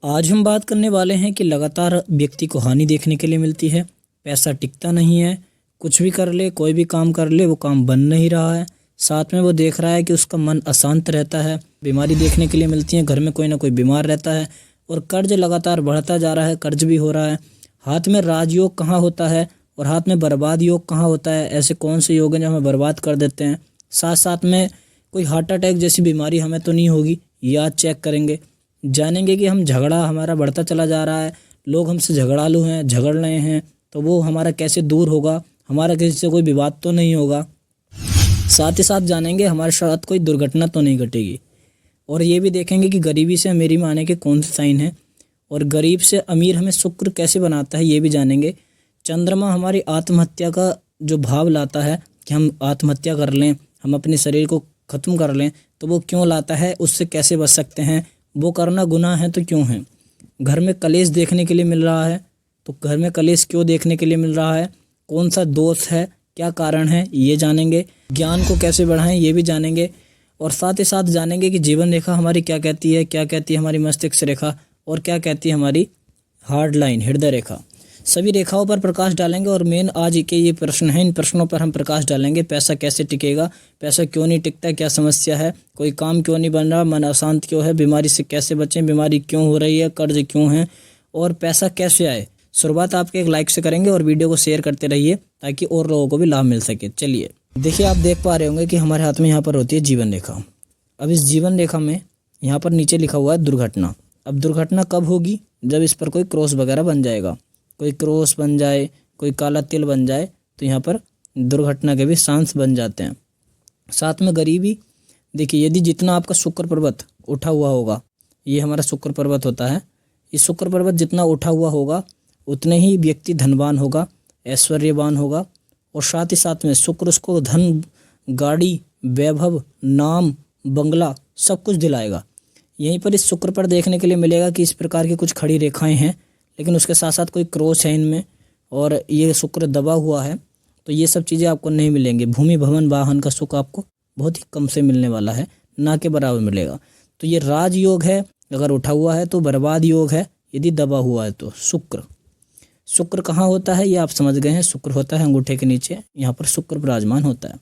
आज हम बात करने वाले हैं कि लगातार व्यक्ति को हानि देखने के लिए मिलती है। पैसा टिकता नहीं है, कुछ भी कर ले, कोई भी काम कर ले, वो काम बन नहीं रहा है। साथ में वो देख रहा है कि उसका मन अशांत रहता है। बीमारी देखने के लिए मिलती है, घर में कोई ना कोई बीमार रहता है और कर्ज लगातार बढ़ता जा रहा है, कर्ज भी हो रहा है। हाथ में राजयोग कहाँ होता है और हाथ में बर्बाद योग कहाँ होता है? ऐसे कौन से योग हैं जो हमें बर्बाद कर देते हैं? साथ साथ में कोई हार्ट अटैक जैसी बीमारी हमें तो नहीं होगी, ये आज चेक करेंगे। जानेंगे कि हम झगड़ा हमारा बढ़ता चला जा रहा है, लोग हमसे झगड़ालू हैं, झगड़ रहे हैं, तो वो हमारा कैसे दूर होगा, हमारा किसी से कोई विवाद तो नहीं होगा। साथ ही साथ जानेंगे हमारे साथ कोई दुर्घटना तो नहीं घटेगी। और ये भी देखेंगे कि गरीबी से अमीरी में आने के कौन से साइन हैं और गरीब से अमीर हमें शुक्र कैसे बनाता है, ये भी जानेंगे। चंद्रमा हमारी आत्महत्या का जो भाव लाता है कि हम आत्महत्या कर लें, हम अपने शरीर को ख़त्म कर लें, तो वो क्यों लाता है, उससे कैसे बच सकते हैं, वो करना गुनाह है तो क्यों है। घर में कलेश देखने के लिए मिल रहा है, तो घर में कलेश क्यों देखने के लिए मिल रहा है, कौन सा दोष है, क्या कारण है, ये जानेंगे। ज्ञान को कैसे बढ़ाएं, ये भी जानेंगे। और साथ ही साथ जानेंगे कि जीवन रेखा हमारी क्या कहती है, क्या कहती है हमारी मस्तिष्क रेखा और क्या कहती है हमारी हार्ड लाइन, हृदय रेखा। सभी रेखाओं पर प्रकाश डालेंगे और मेन आज के ये प्रश्न हैं, इन प्रश्नों पर हम प्रकाश डालेंगे। पैसा कैसे टिकेगा, पैसा क्यों नहीं टिकता, क्या समस्या है, कोई काम क्यों नहीं बन रहा, मन अशांत क्यों है, बीमारी से कैसे बचें, बीमारी क्यों हो रही है, कर्ज क्यों है और पैसा कैसे आए। शुरुआत आपके एक लाइक से करेंगे और वीडियो को शेयर करते रहिए ताकि और लोगों को भी लाभ मिल सके। चलिए देखिए, आप देख पा रहे होंगे कि हमारे हाथ में यहाँ पर होती है जीवन रेखा। अब इस जीवन रेखा में यहाँ पर नीचे लिखा हुआ है दुर्घटना। अब दुर्घटना कब होगी? जब इस पर कोई क्रॉस वगैरह बन जाएगा, कोई क्रॉस बन जाए, कोई काला तिल बन जाए, तो यहाँ पर दुर्घटना के भी चांस बन जाते हैं। साथ में गरीबी, देखिए यदि जितना आपका शुक्र पर्वत उठा हुआ होगा, ये हमारा शुक्र पर्वत होता है, इस शुक्र पर्वत जितना उठा हुआ होगा उतने ही व्यक्ति धनवान होगा, ऐश्वर्यवान होगा। और साथ ही साथ में शुक्र उसको धन, गाड़ी, वैभव, नाम, बंगला सब कुछ दिलाएगा। यहीं पर इस शुक्र पर देखने के लिए मिलेगा कि इस प्रकार की कुछ खड़ी रेखाएं हैं, लेकिन उसके साथ साथ कोई क्रॉस है इनमें और ये शुक्र दबा हुआ है, तो ये सब चीज़ें आपको नहीं मिलेंगी। भूमि, भवन, वाहन का सुख आपको बहुत ही कम से मिलने वाला है, ना के बराबर मिलेगा। तो ये राजयोग है, अगर उठा हुआ है तो बर्बाद योग है, यदि दबा हुआ है तो शुक्र। शुक्र कहाँ होता है ये आप समझ गए हैं, शुक्र होता है अंगूठे के नीचे, यहाँ पर शुक्र विराजमान होता है।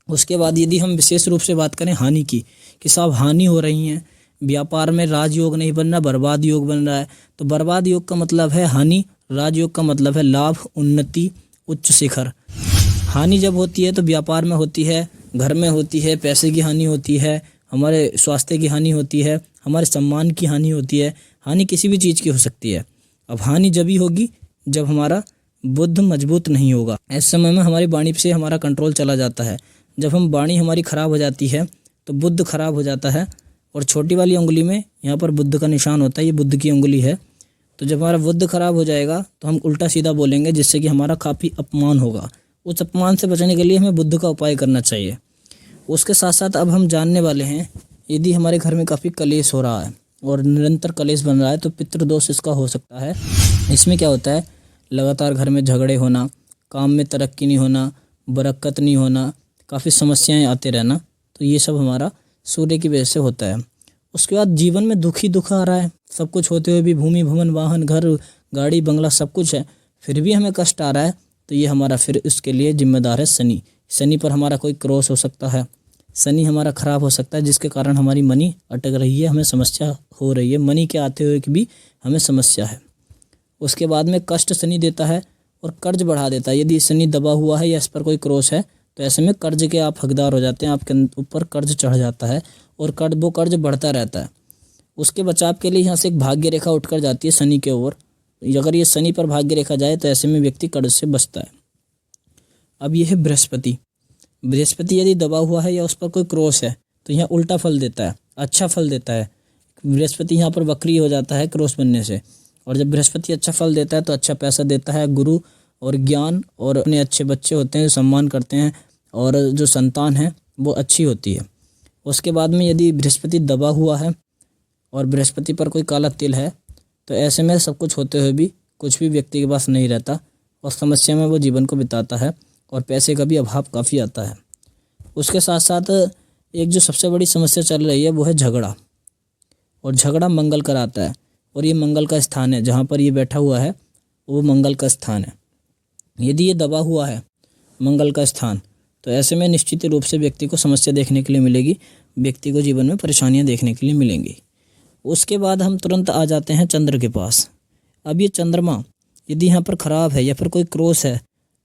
उसके बाद यदि हम विशेष रूप से बात करें हानि की, कि साहब हानि हो रही हैं, व्यापार में राजयोग नहीं बन रहा, बर्बाद योग बन रहा है, तो बर्बाद योग का मतलब है हानि, राजयोग का मतलब है लाभ, उन्नति, उच्च शिखर। हानि जब होती है तो व्यापार में होती है, घर में होती है, पैसे की हानि होती है, हमारे स्वास्थ्य की हानि होती है, हमारे सम्मान की हानि होती है। हानि किसी भी चीज़ की हो सकती है। अब हानि जब ही होगी जब हमारा बुद्ध मजबूत नहीं होगा। ऐसे समय में हमारी वाणी से हमारा कंट्रोल चला जाता है। जब हम वाणी हमारी खराब हो जाती है तो बुद्ध खराब हो जाता है। और छोटी वाली उंगली में यहाँ पर बुद्ध का निशान होता है, ये बुद्ध की उंगली है। तो जब हमारा बुद्ध खराब हो जाएगा तो हम उल्टा सीधा बोलेंगे, जिससे कि हमारा काफ़ी अपमान होगा। उस अपमान से बचने के लिए हमें बुद्ध का उपाय करना चाहिए। उसके साथ साथ अब हम जानने वाले हैं, यदि हमारे घर में काफ़ी कलेश हो रहा है और निरंतर कलेश बन रहा है तो पितृदोष इसका हो सकता है। इसमें क्या होता है, लगातार घर में झगड़े होना, काम में तरक्की नहीं होना, बरकत नहीं होना, काफ़ी समस्याएं आते रहना, तो ये सब हमारा सूर्य की वजह से होता है। उसके बाद जीवन में दुख ही दुख आ रहा है, सब कुछ होते हुए भी, भूमि, भवन, वाहन, घर, गाड़ी, बंगला सब कुछ है, फिर भी हमें कष्ट आ रहा है, तो ये हमारा फिर उसके लिए जिम्मेदार है शनि। शनि पर हमारा कोई क्रॉस हो सकता है, शनि हमारा खराब हो सकता है, जिसके कारण हमारी मनी अटक रही है, हमें समस्या हो रही है, मनी के आते हुए भी हमें समस्या है। उसके बाद में कष्ट शनि देता है और कर्ज बढ़ा देता है। यदि शनि दबा हुआ है या इस पर कोई क्रॉस है तो ऐसे में कर्ज के आप हकदार हो जाते हैं, आपके ऊपर कर्ज चढ़ जाता है और वो कर्ज बढ़ता रहता है। उसके बचाव के लिए यहाँ से एक भाग्य रेखा उठकर जाती है शनि के ओर। अगर ये शनि पर भाग्य रेखा जाए तो ऐसे में व्यक्ति कर्ज से बचता है। अब ये है बृहस्पति। बृहस्पति यदि दबा हुआ है या उस पर कोई क्रॉस है तो यहाँ उल्टा फल देता है, अच्छा फल देता है। बृहस्पति यहाँ पर वक्री हो जाता है क्रॉस बनने से, और जब बृहस्पति अच्छा फल देता है तो अच्छा पैसा देता है, गुरु और ज्ञान, और अपने अच्छे बच्चे होते हैं जो सम्मान करते हैं, और जो संतान है वो अच्छी होती है। उसके बाद में यदि बृहस्पति दबा हुआ है और बृहस्पति पर कोई काला तिल है तो ऐसे में सब कुछ होते हुए भी कुछ भी व्यक्ति के पास नहीं रहता और समस्या में वो जीवन को बिताता है और पैसे का भी अभाव काफ़ी आता है। उसके साथ साथ एक जो सबसे बड़ी समस्या चल रही है वो है झगड़ा, और झगड़ा मंगल कराता है। और ये मंगल का स्थान है, जहाँ पर ये बैठा हुआ है वो मंगल का स्थान है। यदि ये दबा हुआ है मंगल का स्थान, तो ऐसे में निश्चित रूप से व्यक्ति को समस्या देखने के लिए मिलेगी, व्यक्ति को जीवन में परेशानियां देखने के लिए मिलेंगी। उसके बाद हम तुरंत आ जाते हैं चंद्र के पास। अब ये चंद्रमा यदि यहाँ पर खराब है या फिर कोई क्रॉस है,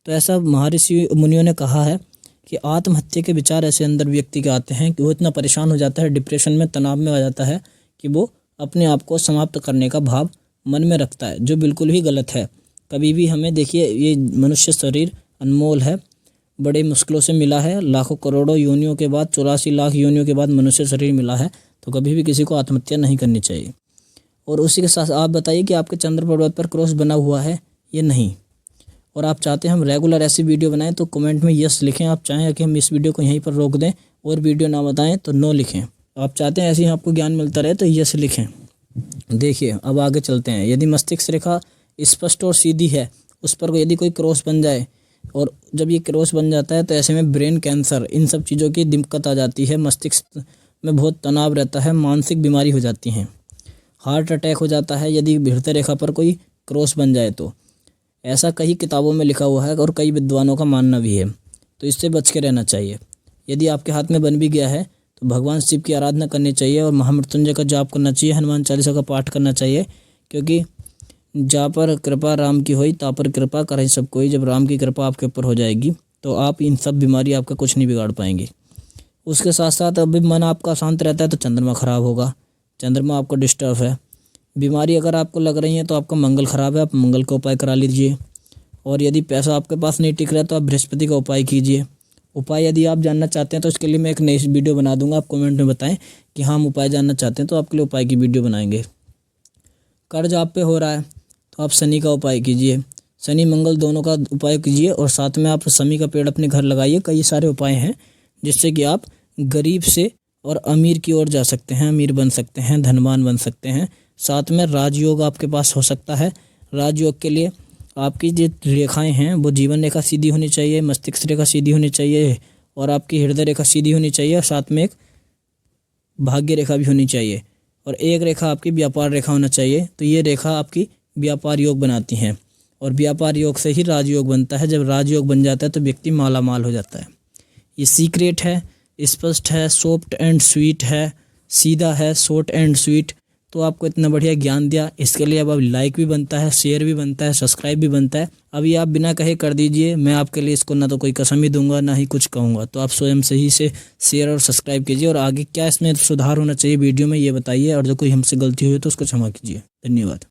तो ऐसा महर्षि मुनियों ने कहा है कि आत्महत्या के विचार ऐसे अंदर व्यक्ति के आते हैं कि वो इतना परेशान हो जाता है, डिप्रेशन में, तनाव में आ जाता है कि वो अपने आप को समाप्त करने का भाव मन में रखता है, जो बिल्कुल ही गलत है। कभी भी हमें देखिए, ये मनुष्य शरीर अनमोल है, बड़े मुश्किलों से मिला है, लाखों करोड़ों योनियों के बाद, 84 लाख योनियों के बाद मनुष्य शरीर मिला है, तो कभी भी किसी को आत्महत्या नहीं करनी चाहिए। और उसी के साथ आप बताइए कि आपके चंद्र पर्वत पर क्रॉस बना हुआ है या नहीं, और आप चाहते हैं हम रेगुलर ऐसी वीडियो बनाएं तो कमेंट में यस लिखें। आप चाहें कि हम इस वीडियो को यहीं पर रोक दें और वीडियो ना बताएं तो नो लिखें। आप चाहते हैं ऐसे ही आपको ज्ञान मिलता रहे तो यस लिखें। देखिए अब आगे चलते हैं। यदि मस्तिष्क रेखा स्पष्ट और सीधी है, उस पर यदि कोई क्रॉस बन जाए, और जब ये क्रॉस बन जाता है तो ऐसे में ब्रेन कैंसर, इन सब चीज़ों की दिक्कत आ जाती है, मस्तिष्क में बहुत तनाव रहता है, मानसिक बीमारी हो जाती हैं, हार्ट अटैक हो जाता है यदि हृदय रेखा पर कोई क्रॉस बन जाए तो। ऐसा कई किताबों में लिखा हुआ है और कई विद्वानों का मानना भी है, तो इससे बच के रहना चाहिए। यदि आपके हाथ में बन भी गया है तो भगवान शिव की आराधना करनी चाहिए और महामृत्युंजय का जाप करना चाहिए, हनुमान चालीसा का पाठ करना चाहिए, क्योंकि जा पर कृपा राम की होई ता पर कृपा करें सब कोई। जब राम की कृपा आपके ऊपर हो जाएगी तो आप इन सब बीमारी आपका कुछ नहीं बिगाड़ पाएंगे। उसके साथ साथ अभी मन आपका शांत रहता है तो चंद्रमा खराब होगा, चंद्रमा आपको डिस्टर्ब है। बीमारी अगर आपको लग रही है तो आपका मंगल खराब है, आप मंगल का उपाय करा लीजिए। और यदि पैसा आपके पास नहीं टिक रहा है तो आप बृहस्पति का उपाय कीजिए। उपाय यदि आप जानना चाहते हैं तो इसके लिए मैं एक नई वीडियो बना दूंगा, आप कमेंट में बताएं कि हाँ हम उपाय जानना चाहते हैं, तो आपके लिए उपाय की वीडियो बनाएंगे। कर्ज आप पे हो रहा है तो आप शनि का उपाय कीजिए, शनि मंगल दोनों का उपाय कीजिए, और साथ में आप शमी का पेड़ अपने घर लगाइए। कई सारे उपाय हैं जिससे कि आप गरीब से और अमीर की ओर जा सकते हैं, अमीर बन सकते हैं, धनवान बन सकते हैं। साथ में राजयोग आपके पास हो सकता है। राजयोग के लिए आपकी जो रेखाएं हैं वो जीवन रेखा सीधी होनी चाहिए, मस्तिष्क रेखा सीधी होनी चाहिए, और आपकी हृदय रेखा सीधी होनी चाहिए, और साथ में एक भाग्य रेखा भी होनी चाहिए, और एक रेखा आपकी व्यापार रेखा होना चाहिए। तो ये रेखा आपकी व्यापार योग बनाती हैं, और व्यापार योग से ही राजयोग बनता है। जब राजयोग बन जाता है तो व्यक्ति माला माल हो जाता है। ये सीक्रेट है, स्पष्ट है, सॉफ्ट एंड स्वीट है, सीधा है, शॉर्ट एंड स्वीट। तो आपको इतना बढ़िया ज्ञान दिया, इसके लिए अब लाइक भी बनता है, शेयर भी बनता है, सब्सक्राइब भी बनता है। अभी आप बिना कहे कर दीजिए, मैं आपके लिए इसको ना तो कोई कसम ही दूंगा ना ही कुछ कहूँगा। तो आप स्वयं से ही से शेयर और सब्सक्राइब कीजिए, और आगे क्या इसमें सुधार होना चाहिए वीडियो में ये बताइए, और जो कोई हमसे गलती हुई तो उसको क्षमा कीजिए। धन्यवाद।